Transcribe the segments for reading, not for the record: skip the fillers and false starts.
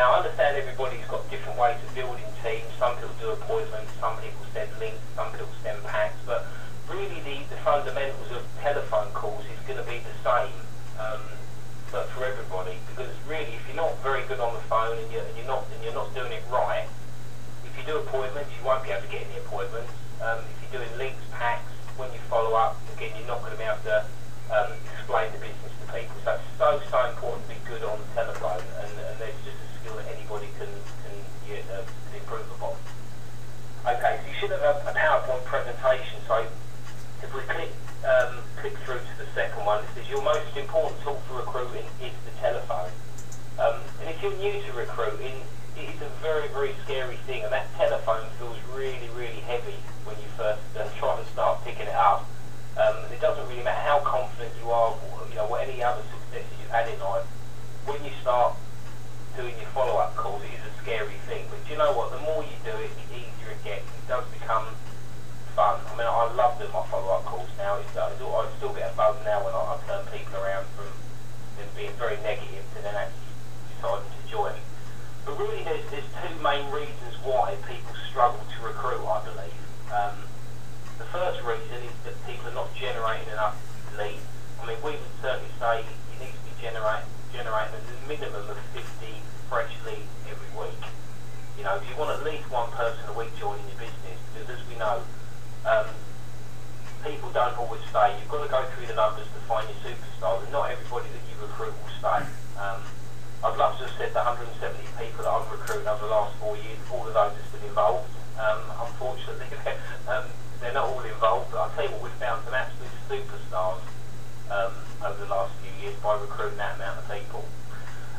Now, I understand everybody's got different ways of building teams. Some people do appointments, some people send links, some people send packs, but really the fundamentals of telephone calls is going to be the same for everybody, because really, if you're not very good on the phone and you're not doing it right, if you do appointments, you won't be able to get any appointments. If you're doing links, packs, when you follow up, again, you're not going to be able to explain the business to people. So it's so important to be good on the telephone, and there's just a skill that anybody can improve upon. Okay, so you should have a PowerPoint presentation. So if we click through to the second one, it says your most important tool for recruiting is the telephone. And if you're new to recruiting, it is a very, very scary thing, and that telephone feels really, really heavy when you first try and start picking it up. It doesn't really matter how confident you are, what any other successes you've had in life. When you start doing your follow-up calls, it is a scary thing. But do you know what? The more you do it, the easier it gets. It does become fun. I mean, I love doing my follow-up calls now. I still get a buzz now when I turn people around from them being very negative to then actually deciding to join. But really, there's two main reasons why people struggle to recruit, I believe. The first reason is that people are not generating enough leads. I mean, we would certainly say you need to be generating a minimum of 50 fresh leads every week. You want at least one person a week joining your business, because as we know, people don't always stay. You've got to go through the numbers to find your superstars, and not everybody that you recruit will stay. I'd love to have said the 170 people that I've recruited over the last 4 years, all of those are still involved. Unfortunately, they're not all involved, but I'll tell you what, we've found some absolute superstars over the last few years by recruiting that amount of people.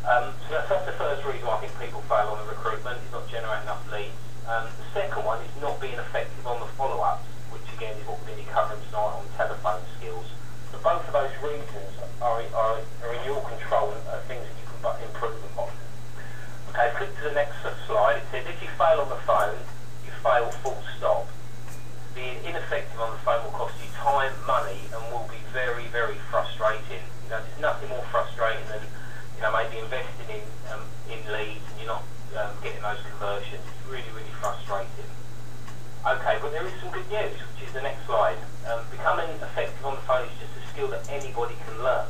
So that's the first reason why I think people fail on the recruitment, is not generating enough leads. The second one is not being effective on the follow-ups, which again is what we're going to be covering tonight on telephone skills. But both of those reasons are in your control and are things that you can improve upon. Okay, click to the next slide. It says if you fail on the phone, you fail full stop. Being ineffective on the phone will cost you time, money, and will be very, very frustrating. There's nothing more frustrating than maybe investing in leads and you're not getting those conversions. It's really, really frustrating. Okay, but there is some good news, which is the next slide. Becoming effective on the phone is just a skill that anybody can learn.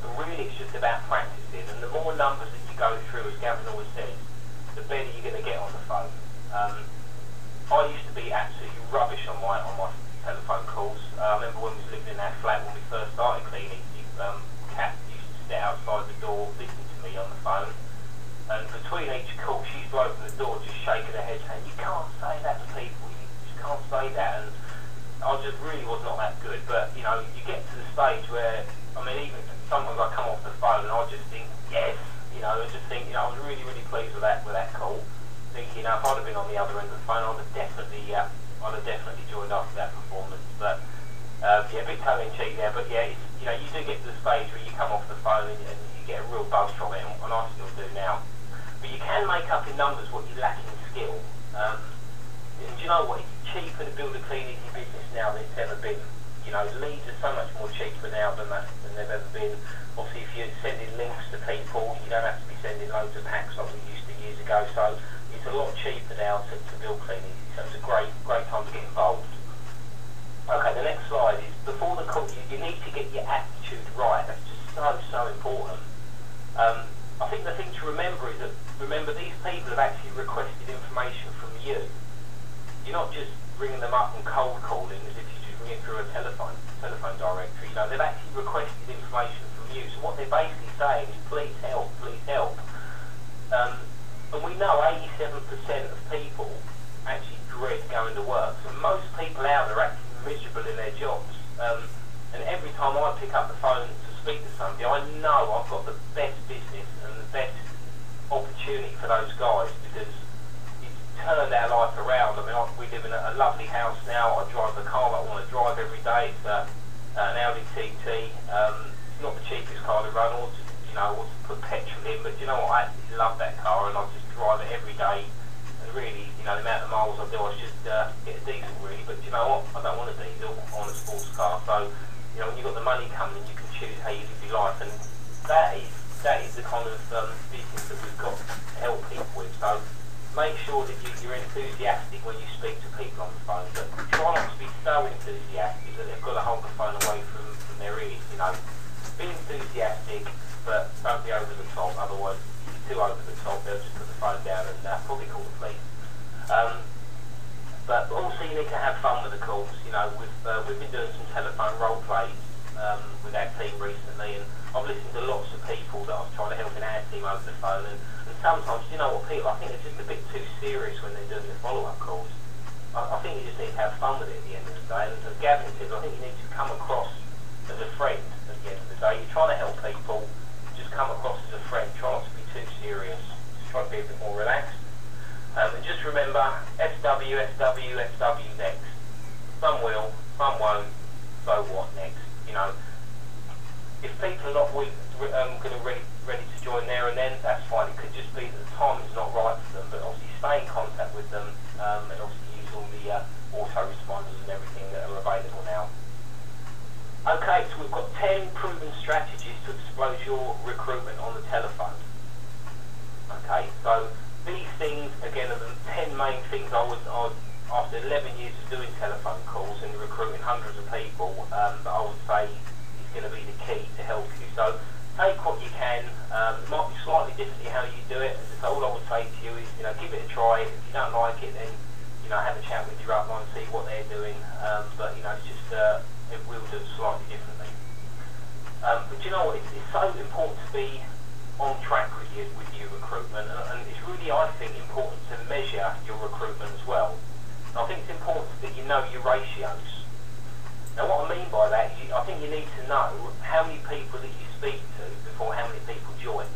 But really, it's just about practicing, and the more numbers that you go through, as Gavin always says, the better you're going to get on the phone. I used to be absolutely rubbish on my telephone calls. I remember when we was living in our flat when we first started cleaning, Kat used to sit outside the door listening to me on the phone, and between each call she used to open the door just shaking her head saying, you can't say that to people, you just can't say that. And I just really was not that good, but you get to the stage where, I mean, even sometimes I come off the phone and I just think, yes, I just think, I was really, really pleased with that call. Thinking, if I'd have been on the other end of the phone, I'd have definitely joined after that performance. But a bit tongue in cheek there. But yeah, you do get to the stage where you come off the phone and you get a real buzz from it, and I still do now. But you can make up in numbers what you lack in skill. And do you know what? It's cheaper to build a clean, easy business now than it's ever been. Leads are so much more cheaper now than they've ever been. Obviously, if you're sending links to people, you don't have to be sending loads of packs like we used to years ago. So it's a lot cheaper now to build clean, easy. So it's a great time to get involved. Okay, the next slide is before the call, you need to get your attitude right. That's just so important. I think the thing to remember is that these people have actually requested information from you. You're not just ringing them up and cold calling as if you're just ringing through a telephone directory. They've actually requested information from you. So what they're basically saying is, please help, please help. And we know 87% of people actually dread going to work. So most people out there are actually miserable in their jobs. And every time I pick up the phone to speak to somebody, I know I've got the best business and the best opportunity for those guys, because it's turned our life around. I mean, we live in a lovely house now. I drive the car that I want to drive every day. It's an Audi TT. It's not the cheapest car to run or to put petrol in, but you know what? I absolutely love that car, and I just drive it every day. And really, the amount of miles I do, I should get a diesel really. But you know what? I don't want a diesel. I want a sports car. So when you've got the money coming, you can choose how you live your life, and that is is the kind of business that we've got to help people with. So make sure that you're enthusiastic when you speak to people on the phone, but try not to be so enthusiastic that they've got to hold the phone away from their ears. You know, be enthusiastic, but don't be over the top. Otherwise, if you're too over the top, they'll just put the phone down and probably call the police. But also you need to have fun with the calls. You know, we've been doing some telephone role plays with our team recently, and I've listened to lots of people that I've tried to help in our team over the phone, and sometimes, you know what, people, I think they're just a bit too serious when they're doing the follow-up calls. I think you just need to have fun with it at the end of the day, and as Gavin says, I think you need to come across as a friend at the end of the day. You're trying to help people, just come across as a friend, try not to be too serious, just try to be a bit more relaxed. And just remember, SW, SW, SW next. Some will, some won't, so what next? You know, if people are not going to ready to join there and then, that's fine. It could just be that the timing's not right for them, but obviously stay in contact with them, and obviously use all the autoresponders and everything that are available now. Okay, so we've got 10 proven strategies to explode your recruitment on the telephone. Okay, so these things, again, are the 10 main things after 11 years of doing telephone calls and recruiting hundreds of people, that I would say is going to be the key to help you. So take what you can. It might be slightly differently how you do it. So all I would say to you is, you know, give it a try. If you don't like it, then, you know, have a chat with your upline, see what they're doing. But, you know, it's just, it will do it slightly differently. But you know what, it's so important to be on track with your recruitment, and it's really, I think, important to measure your recruitment as well. And I think it's important that you know your ratios. Now what I mean by that is, I think you need to know how many people that you speak to before how many people join.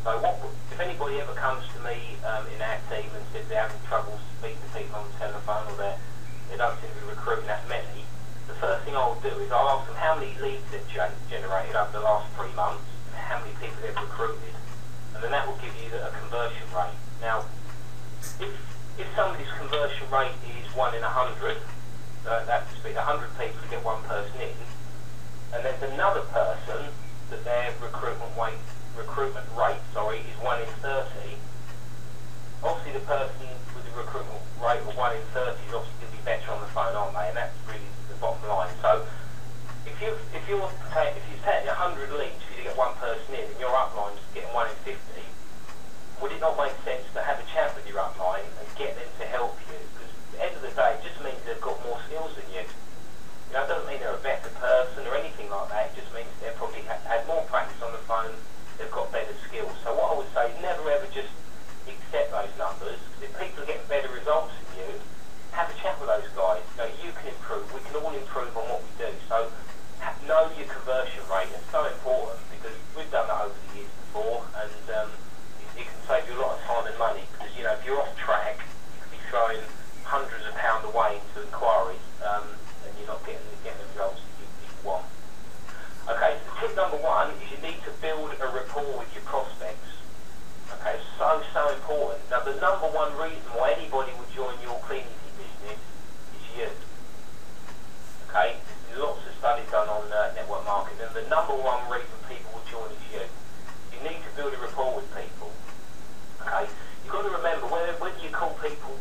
So if anybody ever comes to me in our team and says they're having trouble speaking to people on the telephone, or they don't seem to be recruiting that many, the first thing I'll do is I'll ask them how many leads they've generated over the last 3 months, how many people they've recruited, and then that will give you a conversion rate. Now, if somebody's conversion rate is 1 in 100, that's 100 people to get one person in, and there's another person that their recruitment rate is 1 in 30, obviously the person with the recruitment rate of 1 in 30 is obviously going to be better on the phone, aren't they? And that's really the bottom line. So if you're taking 100 leads for you to get one person in, and your upline is getting 1 in 50, would it not make sense to have a chat with your upline and get them to help you? Because at the end of the day, it just means they've got more skills than you. You know, it doesn't mean they're a better person or anything like that. It just means they've probably had more practice on the phone, they've got better skills. So what I would say is never ever just accept those numbers, because if people are getting better results than you, have a chat with those guys. You know, you can improve, we can all improve on what we do. So know your conversion rate. It's so important, because we've done that over the years before, and it can save you a lot of time and money, because, you know, if you're off track, you could be throwing hundreds of pounds away into inquiries, and you're not getting the results that you want. Okay, so tip number 1 is you need to build a rapport with your prospects. Okay, so important. Now, the number 1 reason why anybody would join your cleaning business is you. Okay, there's lots of studies done on network marketing, and the number 1 reason people will join is you. You need to build a rapport with people. Okay, you've got to remember, whether you call people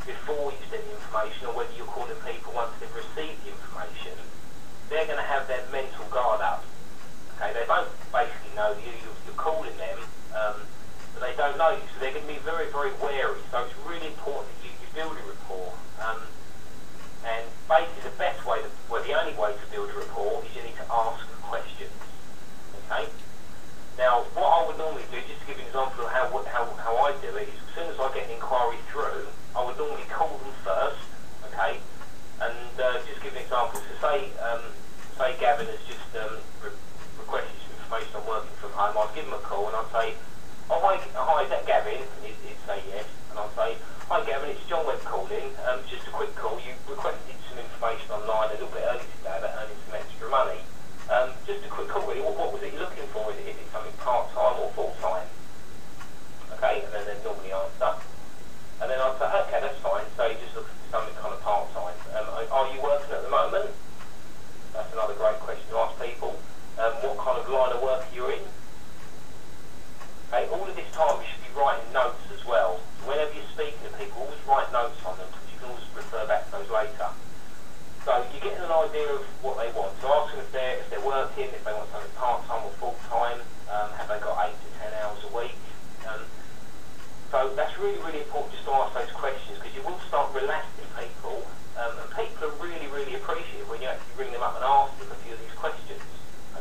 before you send the information, or whether you're calling people once they've received the information, they're going to have their mental guard up. Okay, they don't basically know you, you're calling them, but they don't know you, so they're going to be very, very wary. So it's really important that you build a rapport. And basically the best way, the only way to build a rapport is you need to ask questions. Okay? Now, what I would normally do, just to give you an example of how I do it, is as soon as I get an inquiry through, I would normally call them first, okay? And just give an example. So say Gavin has just requested some information on working from home. I'd give him a call and I'd say, oh, hi, is that Gavin? And he'd say yes. And I'd say, hi Gavin, it's John Webb calling. Just a quick call. You requested some information online a little bit early today about earning some extra money. Just a quick call really. What was it you're looking for? Is it something part-time or full-time? Okay, and then they'd normally answer. And then I'd say, okay, that's fine. So you just looking for something kind of part-time. Are you working at the moment? That's another great question to ask people. What kind of line of work are you in? all of this time you should be writing notes as well. So whenever you're speaking to people, always write notes on them because you can always refer back to those later. So you're getting an idea of what they want. So ask them if they're working, if they want something part-time or full-time, have they got 8 to 10 hours a week. So that's really, really important just to ask those questions because you will start relaxing people. And people are really, really appreciative when you actually ring them up and ask them a few of these questions.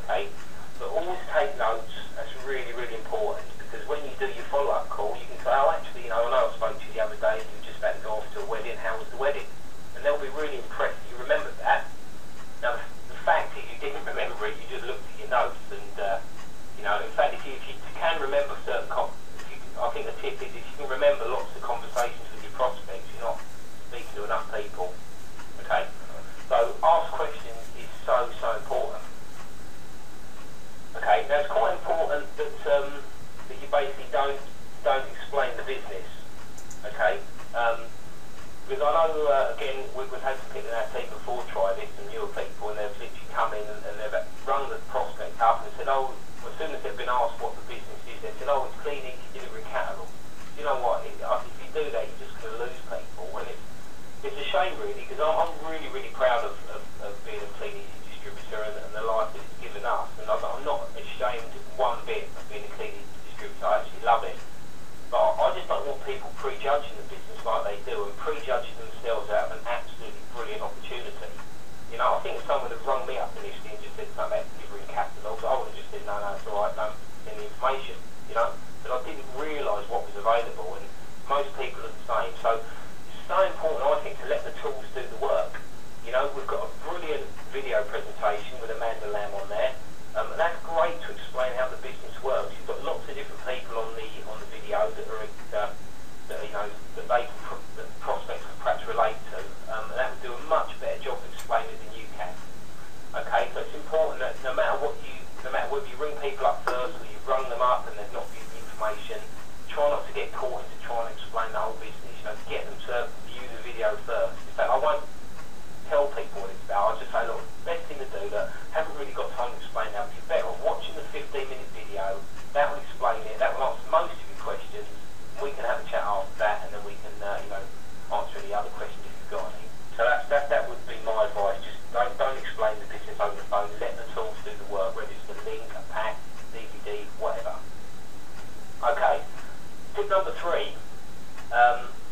Okay? But always take notes. That's really, really important because when you do your follow-up call, you can say, oh, actually, I know I spoke to you the other day and you were just about to go off to a wedding. How was the wedding? And they'll be really impressed that you remembered that. Now, the fact is you didn't remember it, you just looked at your notes and, in fact, if you can remember certain I think the tip is if you can remember lots of conversations with your prospects, you're not speaking to enough people. Okay? So, ask questions is so, so important. Okay, now it's quite important that you basically don't explain the business. Okay? Because I know, again, we've had some people in our team before try this, some newer people, and they've literally come in and they've rung the prospect up and said, oh, as soon as they've been asked what the business is, they said, oh, it's cleaning, delivering catalogs. You know what, if you do that, you're just going to lose people. And it's a shame, really, because I'm really, really proud of being a clean easy distributor and the life that it's given us. And I'm not ashamed one bit of being a clean easy distributor. I actually love it. But I just don't want people prejudging the business like they do and prejudging themselves out of an absolutely brilliant opportunity. I think if someone had rung me up initially and just said something about delivering catalogs, I would have just said, no, it's all right, don't send the information, But I didn't realise what was available, and most people are the same. So it's so important, I think, to let the tools do the work. We've got a brilliant video presentation with Amanda Lamb on there, and that's great to explain how the business works. You've got lots of different people on the video that prospects can perhaps relate to, and that would do a much better job of explaining it than you can. Okay, so it's important that no matter whether you ring people up first or you've rung them up and they've not given you information, try not to get caught into trying to explain the whole business. Get them to view the video first. In fact, I won't tell people what it's about. I'll just say, look, best thing to do that haven't really got time to explain that, but you're better off watching the 15-minute video. That will explain it. That will answer most of your questions. We can have a chat after that, and then we can, answer any other questions if you've got any. So that would be my advice. Just don't explain the business over the phone. Let the tools do the work, whether it's the link, a pack, DVD, whatever. Okay. Tip number 3.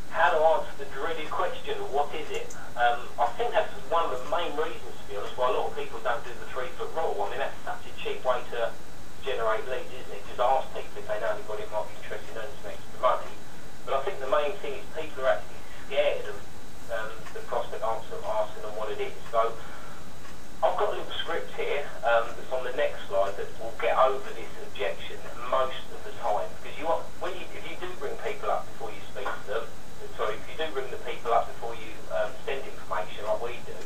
How to answer the dreaded question, what is it? I think that's one of the main reasons, to be honest, why a lot of people don't do the 3-foot rule. I mean, that's such a cheap way to generate leads, isn't it? Just ask people if they know anybody who might be interested in earning some extra money. But I think the main thing is people are actually scared of the prospect asking them what it is. So I've got a little script here that's on the next slide that will get over this objection most of the time. Because if you do bring people up before you speak to them, if you do ring the people up before you send information like we do,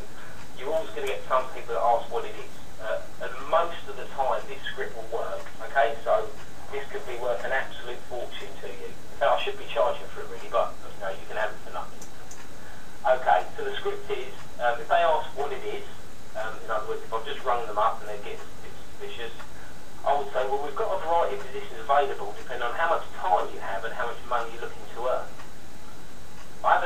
you're always going to get some people that ask what it is. And most of the time this script will work. Okay, so this could be worth an absolute fortune to you. In fact, I should be charging for it really, but you can have it for nothing. Okay, so the script is, if they ask what it is, in other words, if I've just rung them up and they get a bit suspicious, I would say, well, we've got a variety of positions available depending on how much time you have and how much money you're looking to earn. I have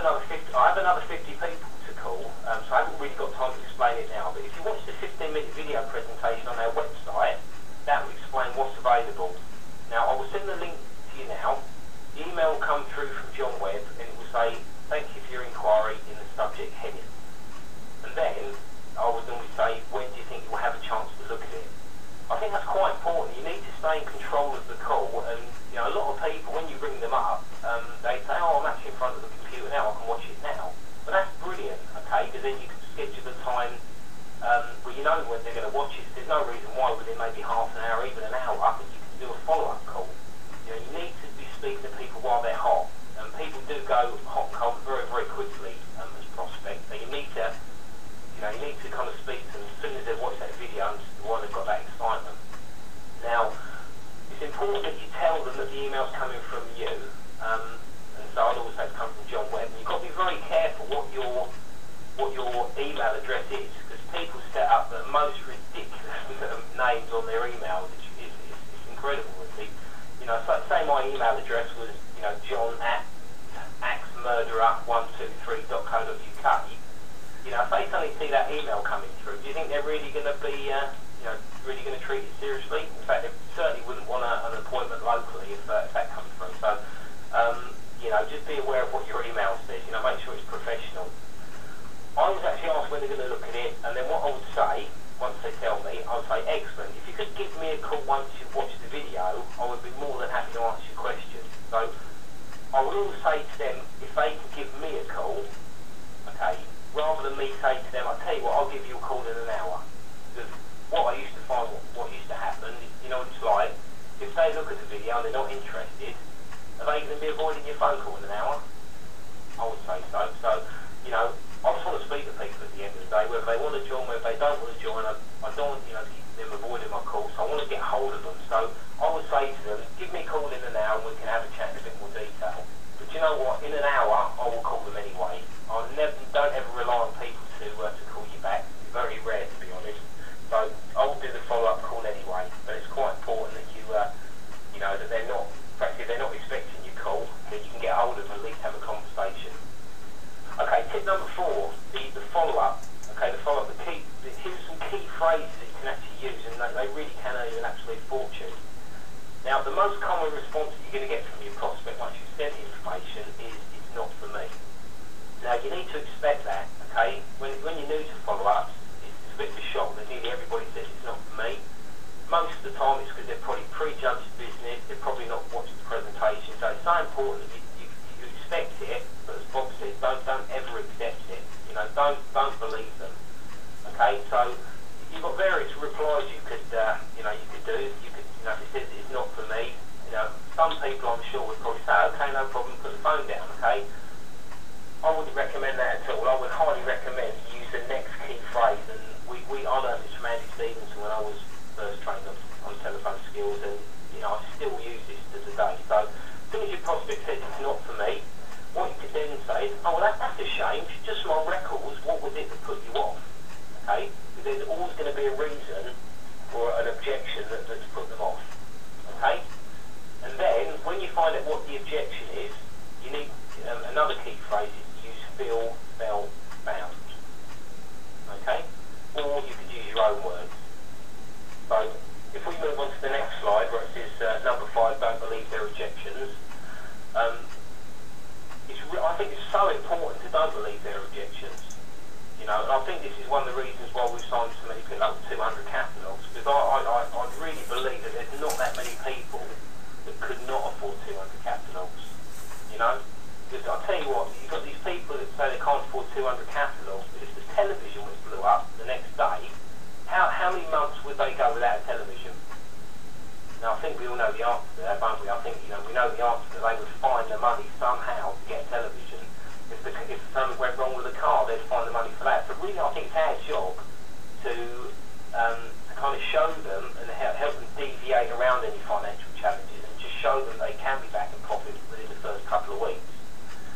another 50 people to call, so I haven't really got time to explain it now, but if you watch the 15-minute video presentation on our website, that will explain what's available. Now, I will send the link to you now. The email will come through from John Webb, and it will say, thank you for your inquiry in the subject heading. And then, I would normally say, when do you think you'll have a chance to look at it? I think that's quite important. You need to stay in control of the call, and a lot of people, when you ring them up, they say, oh, I'm actually in front of the computer now, I can watch it now. But that's brilliant, okay, because then you can schedule the time where you know when they're going to watch it. There's no reason why within maybe half an hour, even an hour, I think you can do a follow-up call. You need to be speaking to people while they're hot, and people do go hot and cold very, very quickly as prospects. So you need to kind of speak to them as soon as they've watched that video and while they've got that excitement. Now, it's important that you tell them that the email's coming from you, and so I'd always say it's coming from John Webb. And you've got to be very careful what your email address is, because people set up the most ridiculous names on their emails. It's incredible, really. Saying my email address was, John at axmurderer123.co.uk, if they suddenly see that email coming through, do you think they're really going to be, really going to treat it seriously? In fact, they certainly wouldn't want an appointment locally if that comes through. So, just be aware of what your email says. Make sure it's professional. I was actually asked when they're going to look at it, and then what I would say, once they tell me, I would say, excellent. If you could give me a call once you've watched the video, I would be more than happy to answer your questions. So, I would always say to them, if they can give me a call, okay, rather than me say to them, I'll tell you what, I'll give you a call in an hour. Because what I used to find, what used to happen, is, what it's like, if they look at the video and they're not interested, are they going to be avoiding your phone call in an hour? I would say so. So, I just want to speak to people at the end of the day, whether they want to join, whether they don't want to join. I don't want, keep them avoiding my calls, so I want to get hold of them. So I would say to them, give me a call in an hour and we can have a chat in a bit more detail. But you know what, in an hour, I will call them anyway. Don't ever rely on people to call you back. It's very rare, to be honest. So I will do the follow-up call anyway. But it's quite important that that they're not, perhaps if they're not expecting your call, that you can get hold of them and at least have a conversation. Okay, tip number 4, the follow-up. Okay, the follow-up, here's some key phrases that you can actually use, and they really can earn you an absolute fortune. Now, the most common response that you're going to get from your prospect once you've sent the information is, it's not for me. Now, you need to expect that, okay? When you're new to follow-ups, it's a bit of a shock that nearly everybody says it's not for me. Most of the time, it's because they're probably prejudged the business, they're probably not watched the presentation, so it's so important that you expect it, but as Bob says, don't ever accept it. Don't believe them. Okay, so you've got various replies you could do. If it says it's not for me, some people I'm sure would probably say, okay, no problem, put the phone down. Okay, I wouldn't recommend that at all. I would highly recommend you use the next key phrase, and I learned this from Andy Stevenson when I was first trained on telephone skills, and I still use this to today. So as soon as your prospect says it's not for me, what you could then say is, oh, well, that's a shame. Just from our records, what was it that put you off? Okay? Because there's always going to be a reason or an objection that's put them off. Okay? And then, when you find out what the objection is, you need another key phrase is to use feel, felt, found. Okay? Or you could use your own words. So, if we move on to the next slide, where it says number 5, don't believe their objections. I think it's so important to don't believe their objections. And I think this is one of the reasons why we've signed so many people up with 200 catalogues, because I really believe that there's not that many people that could not afford 200 catalogues. Because I'll tell you what, you've got these people that say they can't afford 200 catalogues, but if the television was blew up the next day, how many months would they go without a television? Now, I think we all know the answer to that, don't we? I think, we know the answer that they would find the money somehow to get a television. If something went wrong with the car, they'd find the money for that. So really, I think it's our job to kind of show them and help them deviate around any financial challenges and just show them they can be back in profit within the first couple of weeks.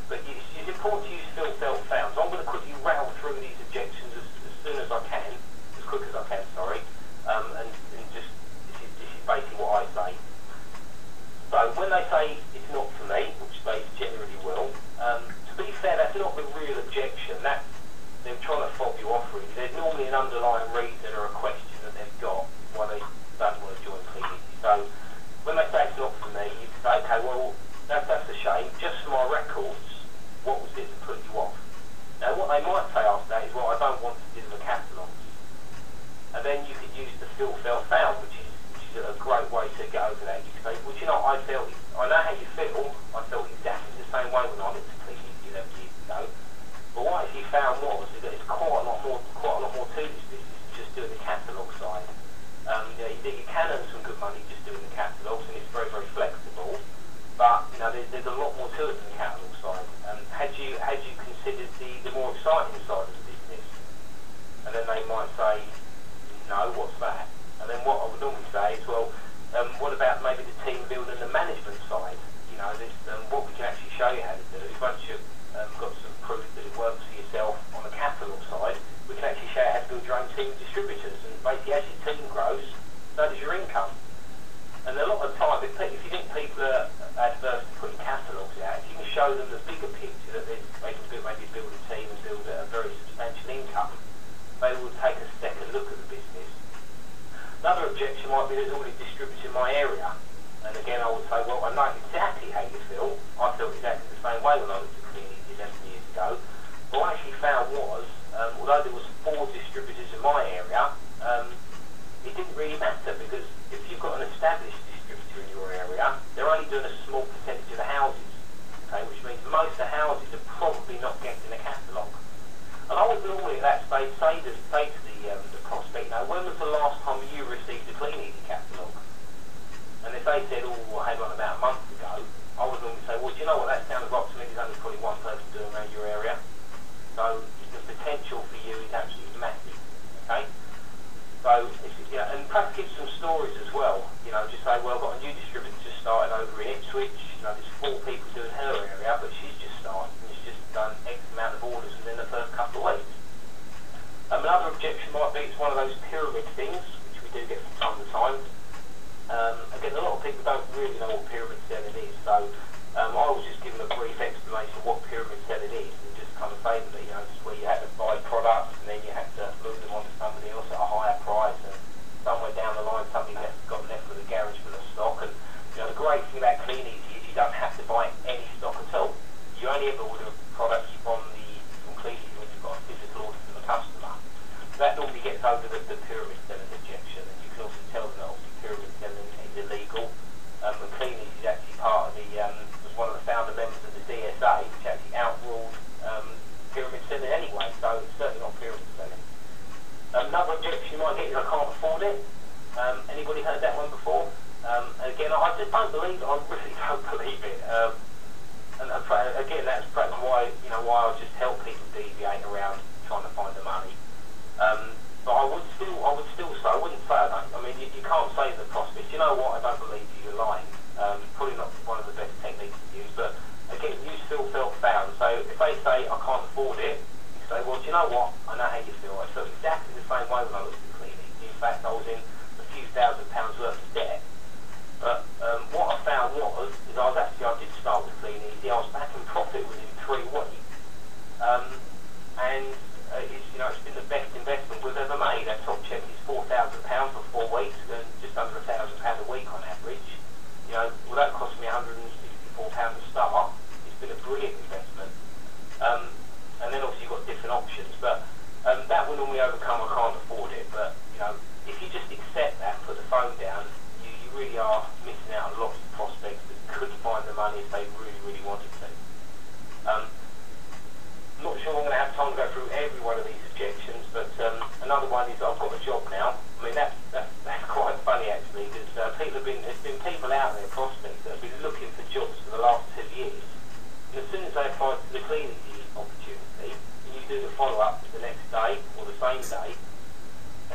But it's important to use feel, felt, found. So I'm going to quickly rattle through these objections as soon as I can, as quick as I can, sorry, and just basically what I say. So when they say it's not for me, which they generally will, to be fair, that's not the real objection. That's them trying to fob you off really. There's normally an underlying reason or a question that they've got why they don't want to join PDC. So when they say it's not for me, you say, okay, well, that's a shame. Just for my records, what was it that put you off? Now what they might say after that is, well, I don't want to do the catalogues. And then you could use the feel, felt, found, which is a great way to get over that. You say, well, I know how you feel. I felt exactly the same way when I looked at PDC 11 years ago. But what if you found was that there's quite a lot more to this business than just doing the catalogue side. You can earn some good money just doing the catalogues, and it's very, very flexible. But there's a lot more to it than the catalogue side. Had you considered the more exciting side of the business? And then they might say, no, what's that? And then what I would normally say is, well, what about maybe the team building and the management side? What we can actually show you how to do is once you've got some proof that it works for yourself on the catalogue side, we can actually show you how to build your own team of distributors. And basically, as your team grows, so does your income. And a lot of the time, if you think people are And again, I would say, well, I know exactly how you feel. I felt exactly the same way when I looked at Clean Easy 11 years ago. But what I actually found was, although there was 4 distributors in my area, it didn't really matter, because if you've got an established distributor in your area, they're only doing a small percentage of the houses, okay, which means most of the houses are probably not getting a catalogue. And I would normally at that stage say to the prospect, when was the last time you received a Clean Easy catalogue? And if they said, I had one about a month ago, I would normally say, well, do you know what, that sounds right to me, there's only probably one person doing around your area. So the potential for you is absolutely massive, okay? So, and perhaps give some stories as well. Just say, well, I've got a new distributor just started over in Ipswich. There's 4 people doing her area, but she's just started and she's just done X amount of orders within the first couple of weeks. Another objection might be it's one of those pyramid things, which we do get from time to time. Again, a lot of people don't really know what pyramid selling is, so I was just giving a brief explanation of what pyramid selling is, and just kind of say that, it's where you had to buy products and then you had to move them on to somebody else at a higher price, and somewhere down the line somebody got left with a garage full of stock. And the great thing about Clean Easy is you don't have to buy any stock at all. You only ever order products from Clean Easy when you've got a physical order from the customer. That normally gets over the pyramid selling objection, and you can also tell them that obviously pyramid selling is illegal. And Clean Easy is actually part of was one of the founder members of the DSA, which actually outruled pyramid selling anyway, so it's certainly not pyramid selling. Another objection you might get is I can't afford it. Anybody heard that one before? Again, I just don't believe it. I really don't believe it. And again, that's perhaps why I just help people deviate around trying to find the money. But I would still say, I wouldn't say I don't. I mean, you can't say to the prospect, you know what, I don't believe you, you're lying. Probably not one of the best techniques to use, but again, you still felt found. So if they say, I can't afford it, you say, well, do you know what, I know how you feel. I felt exactly the same way when I looked at Clean Easy. In fact, I was in a few £1,000s worth of debt. But what I found is I did start with Clean Easy. I was back in profit within 3 weeks. And it's been the best investment we've ever made. Our top check is £4,000 for 4 weeks, and just under £1,000 a week on average. Well, that cost me £164 to start. It's been a brilliant investment. And then obviously you've got different options, but that will normally overcome I can't afford it. But if you just accept that and put the phone down, you really are missing out on lots of prospects that could find the money if they really, really wanted to. I'm not sure I'm going to have time to go through every one of these objections, but another one is I've got a job now. I mean, that's quite funny actually, because there's been people out there, prospects, that have been looking for jobs for the last 2 years. And as soon as they apply for the Clean Easy opportunity, and you do the follow-up the next day or the same day,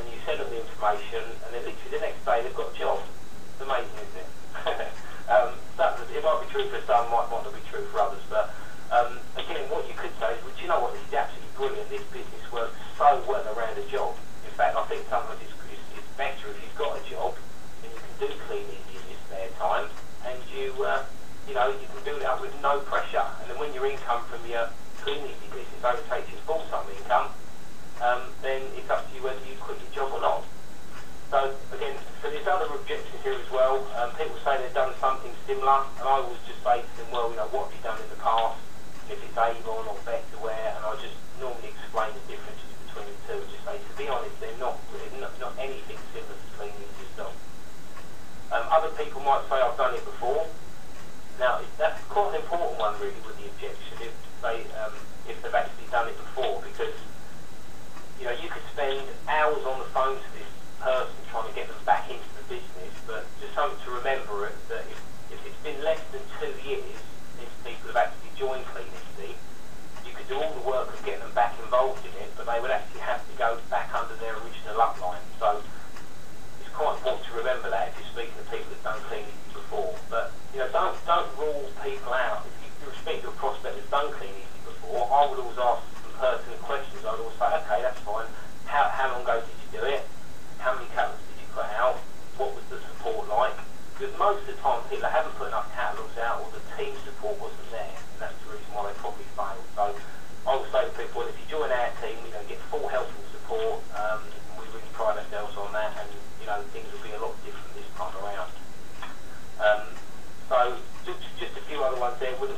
and you send them the information, and then literally the next day they've got a job. It's amazing, isn't it? It might be true for some, might not be true for others, but again, what you could say is, well, do you know what, this is absolutely brilliant. This business works so well around a job. In fact, I think sometimes it's better if you've got a job and you can do Clean Easy in your spare time, and you can build it up with no pressure. And then when your income from your Clean Easy business overtakes your full-time income, then it's up to you whether you quit your job or not. So again, there's other objections here as well. People say they've done something similar, and I always just say to them, well, what have you done in the past? If it's Avon or Betterware, and I just normally explain the differences between the two. Just say, to be honest, they're not anything similar to Clean Easy at all. Other people might say I've done it before. Now that's quite an important one really with the objection, if they've actually done it before, because you could spend hours on the phone to this person trying to get them back into the business, but just something to remember is that if it's been less than 2 years since people have actually joined Clean Easy, you could do all the work of getting them back involved in it, but they would actually have to go back under their original upline. So it's quite important to remember that if you're speaking to people that done Clean Easy before. But don't rule people out. If you respect your prospect that's done Clean Easy before, I would always ask some pertinent questions. I would always say, okay, that's fine. How long ago did you do it? How many catalogs did you put out? What was the support like? Because most of the time people haven't put enough catalogs out, or the team support wasn't there, and that's the reason why they probably failed. So I would say to people, well, if you join our team, get full help and support. We really pride ourselves on that, and things will be a lot different this time around.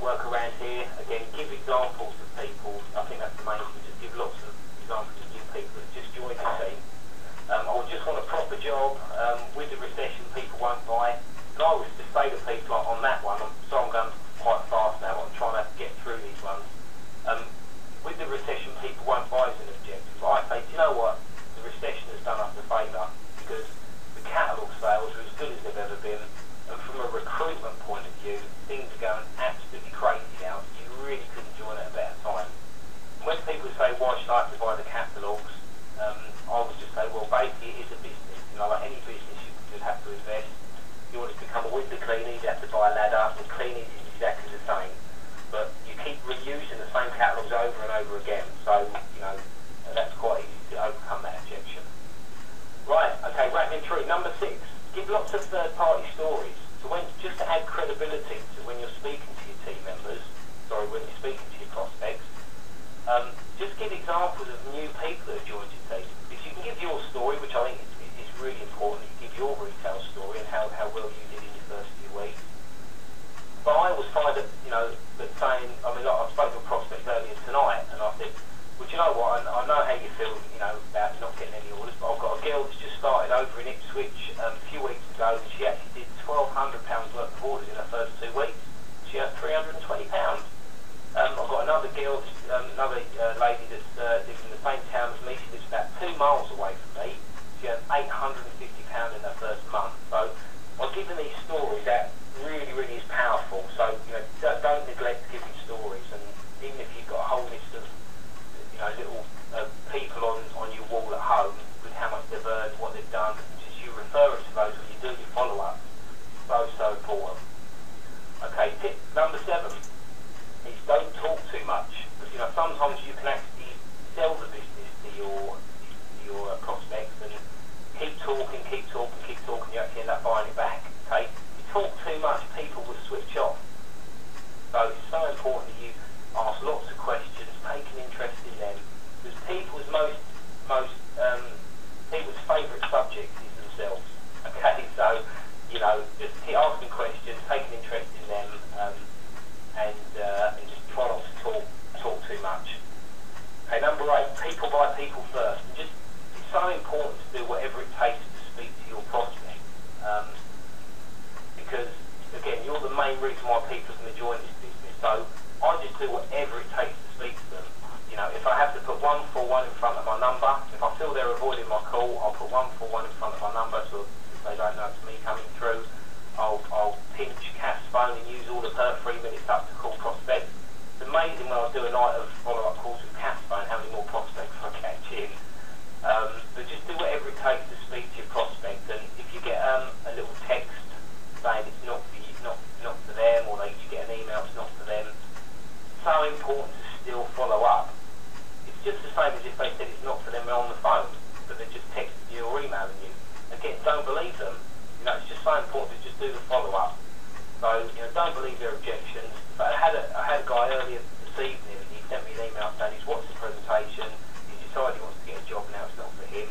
network around here. Again, give examples of people. I think that's the main thing. Just give lots of examples of new people that just joined the team. I would just want a proper job. With the recession, people won't buy. And I would just say to people on that one, so I'm going quite fast now, I'm trying to get through these ones. With the recession, people won't buy as an objective. But I say, do you know what? The recession has done us a favour, because the catalogue sales are as good as they've ever been. And from a recruitment point of view, things are going absolutely crazy now. You really couldn't join at a better time. And when people say, why should I have to buy the catalogues? I would just say, well, basically it is a business. You know, like any business, you just have to invest. If you want to become a window cleaner, you have to buy a ladder, and cleaning is exactly the same. But you keep reusing the same catalogues over and over again, so, you know, that's quite easy to overcome that objection. Right, okay, rattling through. Number 6, give lots of third-party stories. So just to add credibility to when you're speaking to your team members, when you're speaking to your prospects, just give examples of new people that have joined your team. If you can give your story, which I think is really important, you give your retail story and how well you did in your first few weeks. But I always find that, you know, that saying, I mean, like I spoke to a prospect earlier tonight, and I said, well, you know what, I know how you feel, you know, about not getting any orders, but I've got a girl that's just started over in Ipswich a few weeks ago, and she actually did £1,200 worth of orders in her first 2 weeks. She earned £320. I've got another girl, another lady that's lives in the same town as me. She lives about 2 miles away from me. She earned £850 in her first month. So by giving these stories, that really, really is powerful. So, you know, don't neglect giving stories. And even if you've got a whole list of, you know, little people on your wall at home with how much they've earned, what they've done, just you refer to those when you do your follow-up. So important. Okay, tip number 7 is don't talk too much. Because, you know, sometimes you can actually sell the business to your prospects, and keep talking, you actually end up buying it back. Okay, if you talk too much, people will switch off. So it's so important that you ask lots of questions, take an interest in them, because people's people's favourite subject is themselves. Okay, so, you know, just keep asking questions, take an interest in them, and just try not to talk too much. Okay, number 8, people buy people first. And just, it's so important to do whatever it takes to speak to your prospect, because again, you're the main reason why people are going to join this business. So I just do whatever it takes to speak to them. You know, if I have to put 141 in front of my number, if I feel they're avoiding my call, I'll put 141 in front of my number so they don't know it's me coming through. I'll pinch Kath's phone and use all of her 3 minutes up to call prospects. It's amazing when I do a night of follow-up calls with Kath's phone, how many more prospects I catch in. But just do whatever it takes to speak to your prospect. And if you get a little text saying it's not for you, not for them, or you get an email, it's not for them, it's so important to still follow up. It's just the same as if they said it's not for them on the phone, but they're just texting you or emailing you. Again, don't believe them. You know, it's just so important to just do the follow-up. So, you know, don't believe their objections. But I had a guy earlier this evening, and he sent me an email saying he's watched the presentation, he's decided he wants to get a job now, it's not for him.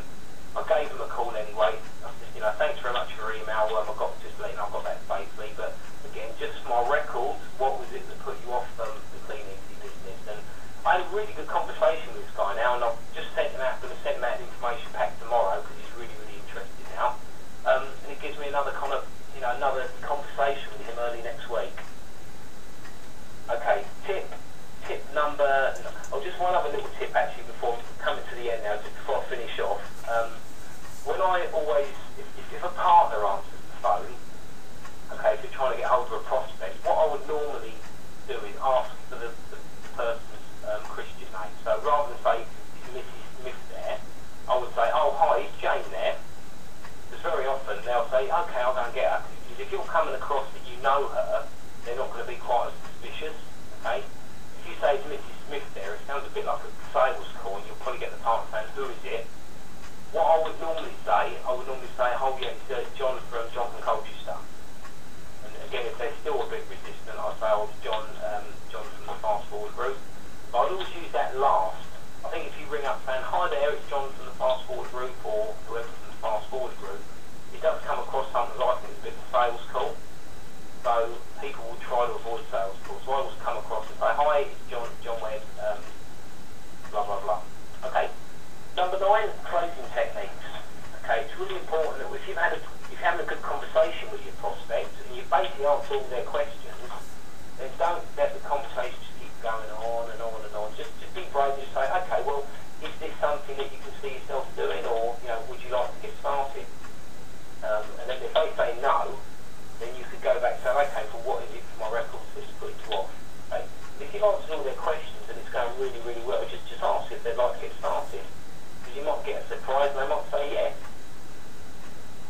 I gave him a call anyway. I said, you know, thanks very much for your email. I got just letting I got that safely. But again, just for my records, what was it that put you off the cleaning business? And I had a really good conversation with this guy now, and I've just sent him out, going to send him out an information pack tomorrow because he's really, really interested now. And it gives me another kind of, you know, another conversation with him early next week. Okay, tip number, just one other little tip actually before I'm coming to the end now, just before I finish off. When I always, if a partner answers the phone, okay, if you're trying to get hold of a prospect, what I would normally do is ask for the person's Christian name. So rather than say, is Mrs. Smith there, I would say, oh hi, is Jane there? Because very often they'll say, okay, I'll go and get her. Because if you're coming across that you know her, they're not going to be quite as suspicious, okay? If you say, is Mrs. Smith there, it sounds a bit like a sales call, and you'll probably get the partner saying, who is it? What I would normally say, oh yeah, it's John from Johnson Colchester. And again, if they're still a bit resistant, I'll say, oh, it's John from the Fast Forward Group. But I'd always use that last. I think if you ring up saying, hi there, it's John from the Fast Forward Group, or whoever from the Fast Forward Group, it does come across something like it's a bit of a sales call. So people will try to avoid sales calls. So I always come answer all their questions, then don't let the conversation just keep going on and on and on. Just be brave and just say, okay, well, is this something that you can see yourself doing, or would you like to get started? And then if they say no, then you could go back and say, okay, well, what is it for my records that's putting you off? Okay? If you've answered all their questions and it's going really, really well, just ask if they'd like to get started. Because you might get a surprise and they might say yes.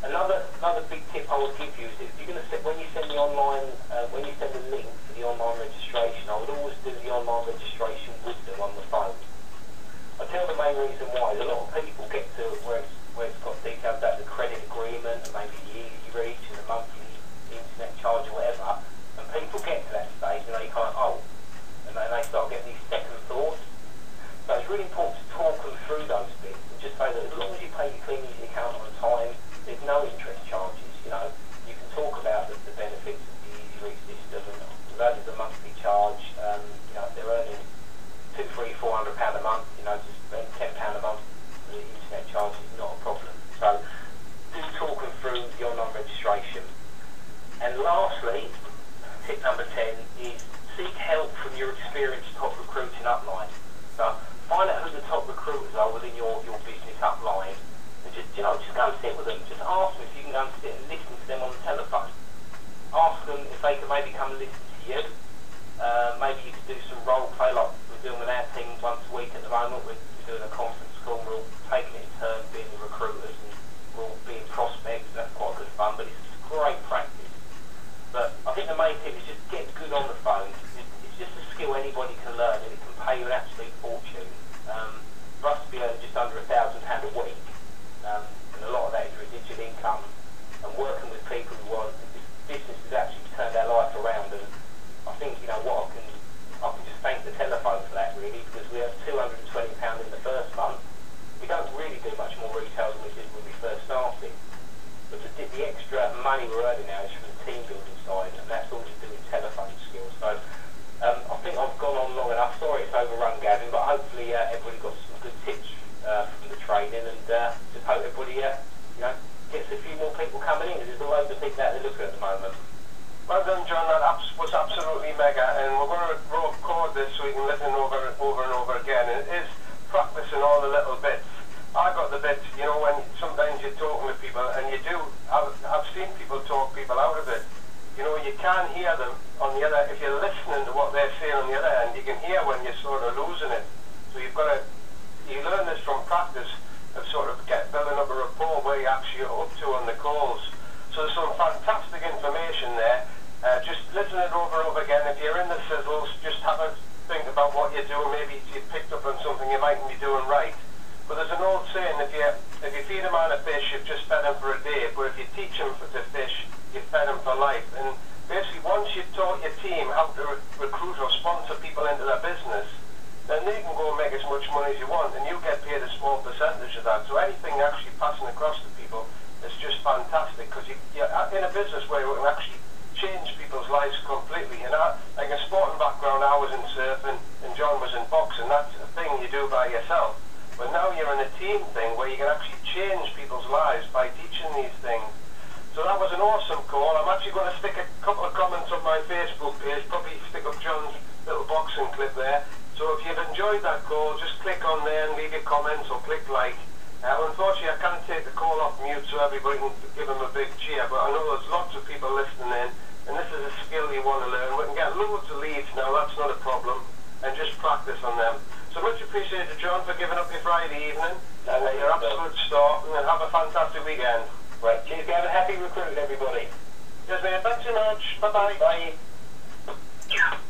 Another big tip I would give you is if you're going to when you send the online, when you send the link for the online registration, I would always do the online registration with them on the phone. I tell the main reason why is a lot of people get to where it's got details about the credit agreement and maybe the easy reach and the monthly internet charge or whatever, and people get to that stage and they kind of, and they start getting these second thoughts. So it's really important to talk them through those bits and just say that as long as you pay your clean easy account on time, there's no interest charges. You can talk about the benefits of the easy reach system and that is a monthly charge. If they're earning £200, £300, £400 a month, just spend £10 a month. The internet charge is not a problem. So do talk them through the online registration. And lastly, tip number 10 is seek help from your experienced top recruiting upline. So find out who the top recruiters are within your business upline, and just go and sit with them. Just ask them if you can go and sit and listen to them on the telephone. Ask them if they can maybe come and listen to you. Maybe you could do some role play like we're doing with our team once a week at the moment. We're doing a conference call, we're all taking it in turn being the recruiters and we're all being prospects. That's quite good fun, but it's great practice. But I think the main tip is just get good on the phone. It's just a skill anybody can learn and it can pay you an absolute fortune. For us to be earning just under £1,000 a week, and a lot of that is residual income, and working with people who want this business has actually turned our life around. And I think what I can just thank the telephone for that really, because we have £220 in the first month. We don't really do much more retail than we did when we first started. But the extra money we're earning now is from the team building side, and that's all to do with telephone skills. So I think I've gone on long enough. Sorry it's overrun, Gavin, but hopefully everybody got some good tips from the training, and just hope everybody gets a few more people coming in, because there's loads of people out there looking at the moment. Well done, John. That was absolutely mega, and we're going to record this so we can listen over and over again. And it is practicing all the little bits. I got the bits, when sometimes you're talking to people, and you do. I've seen people talk people out of it. You can hear them on the other. If you're listening to what they're saying on the other end, you can hear when you're sort of losing it. So you learn this from practice of sort of building up a rapport where you actually are up to on the calls. So there's some fantastic information there. Just listen it over and over again. If you're in the sizzles, just have a think about what you're doing. Maybe you picked up on something you mightn't be doing right. But there's an old saying, if you feed a man a fish, you've just fed him for a day. But if you teach him to fish, you've fed him for life. And basically, once you've taught your team how to recruit or sponsor people into their business, then they can go and make as much money as you want, and you get paid a small percentage of that. So anything actually passing across to people is just fantastic, because you're in a business where you can actually change people's lives completely. And like a sporting background, I was in surfing and John was in boxing. That's a thing you do by yourself. But now you're in a team thing where you can actually change people's lives by teaching these things. So that was an awesome call. I'm actually going to stick a couple of comments on my Facebook page, probably stick up John's little boxing clip there. So if you've enjoyed that call, just click on there and leave your comments or click like. Unfortunately, I can't take the call off mute so everybody can give them a big cheer, but I know there's lots of people listening in, and this is a skill you want to learn. We can get loads of leads now, that's not a problem, and just practice on them. So much appreciated, John, for giving up your Friday evening. You're an absolute star, and have a fantastic weekend. Right, cheers, Gavin. Happy recruiting, everybody. Cheers, mate. Thanks so much. Bye-bye. Bye.